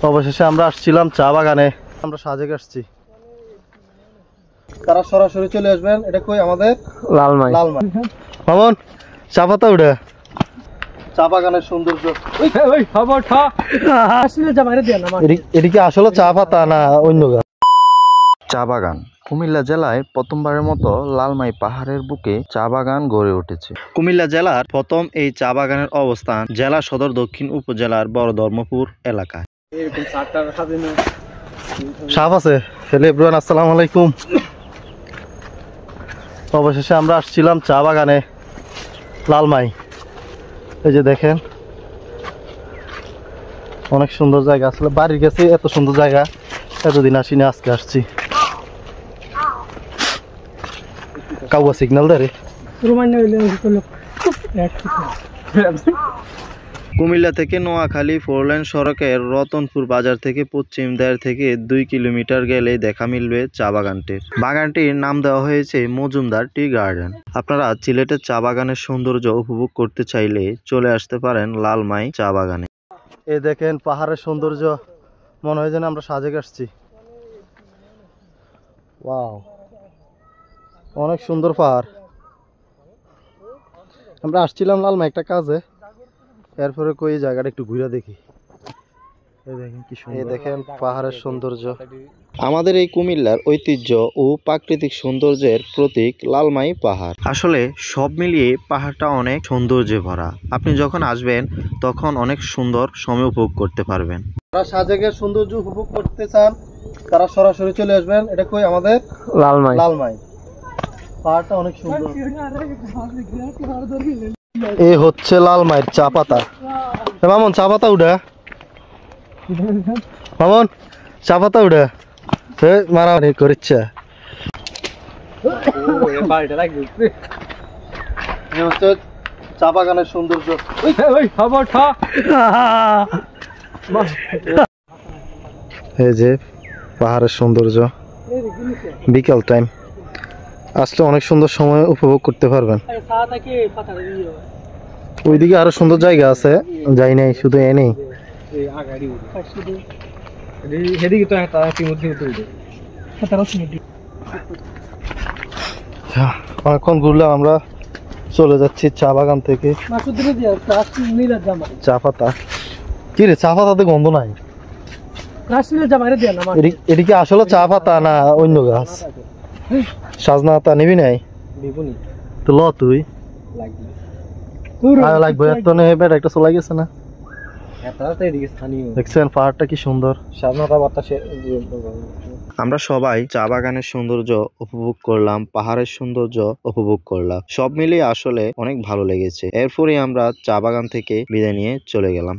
অবশেষে আমরা আসছিলাম চা বাগানে। আমরা সাজেক আসছি, তারা সরাসরি চলে আসবেন। এটা কই? আমাদের লালমাই। মামুন, চা পাতা উঠে চা বাগানের সৌন্দর্য। এদিকে আসলে চা পাতা না অন্য গাছ। চা বাগান কুমিল্লা জেলায় প্রথমবারের মতো লালমাই পাহাড়ের বুকে চা বাগান গড়ে উঠেছে। কুমিল্লা জেলার প্রথম এই চা বাগানের অবস্থান জেলা সদর দক্ষিণ উপজেলার বড় ধর্মপুর এলাকায়। সাপ আছে। হ্যালো এভরিওয়ান, আসসালামু আলাইকুম। অবশেষে আমরা আসছিলাম চা বাগানে লালমাই। এই যে দেখেন, অনেক সুন্দর জায়গা। আসলে বাড়ির কাছে এত সুন্দর জায়গা এতদিন আসিনি, আজকে আসছি। কাউয়া সিগন্যাল দেয় রে। কুমিল্লা থেকে নোয়াখালী ফোরলাইন সড়কের রতনপুর বাজার থেকে পশ্চিম দেড় থেকে 2 কিলোমিটার গেলে দেখা মিলবে চা বাগানটির। বাগানটির নাম দেওয়া হয়েছে মজুমদার টি গার্ডেন। আপনারা সিলেটের চা বাগানের সৌন্দর্য উপভোগ করতে চাইলে চলে আসতে পারেন লালমাই চা বাগানে। এই দেখেন পাহাড়ের সৌন্দর্য, মনে হয় যেন আমরা সাজেক আসছি। ওয়াও, অনেক সুন্দর পাহাড়। আমরা আসছিলাম লালমাই একটা কাজে, এরপরে কই জায়গাটা একটু ঘুরে দেখি। এই দেখেন পাহাড়ের সৌন্দর্য। আমাদের এই কুমিল্লার ঐতিহ্য ও প্রাকৃতিক সৌন্দর্যের প্রতীক লালমাই পাহাড়। আসলে সব মিলিয়ে পাহাড়টা অনেক সৌন্দর্যে ভরা। আপনি যখন আসবেন তখন অনেক সুন্দর সময় উপভোগ করতে পারবেন। যারা সাজেকের সৌন্দর্য উপভোগ করতে চান তারা সরাসরি চলে আসবেন। এটা কই? আমাদের লালমাই। লালমাই পাহাড়টা অনেক সুন্দর। এই হচ্ছে লালমাইয়ের চা পাতা। মামুন, চা পাতা উঠা। মামুন, চা পাতা উঠা। মারামারি করছে। চা বাগানের সৌন্দর্য। এই যে পাহাড়ের সৌন্দর্য, বিকাল টাইম আসলে অনেক সুন্দর সময় উপভোগ করতে পারবেন। ওইদিকে আরো সুন্দর জায়গা আছে, যাই নাই, শুধু এ নেই। অনেকক্ষণ ঘুরলাম, আমরা চলে যাচ্ছি চা বাগান থেকে। চা পাতা কি রে? চা পাতাতে গন্ধ নাই। এদিকে আসলে চা পাতা না অন্য গাছ? সাজনা পাতা নিবি নাই তো ল তুই লাগবে। একটা চলে গেছে না? দেখছেন পাহাড়টা কি সুন্দর। আমরা সবাই চা বাগানের সৌন্দর্য উপভোগ করলাম, পাহাড়ের সৌন্দর্য উপভোগ করলাম। সব মিলিয়ে আসলে অনেক ভালো লেগেছে। এরপরে আমরা চা বাগান থেকে বিদায় নিয়ে চলে গেলাম।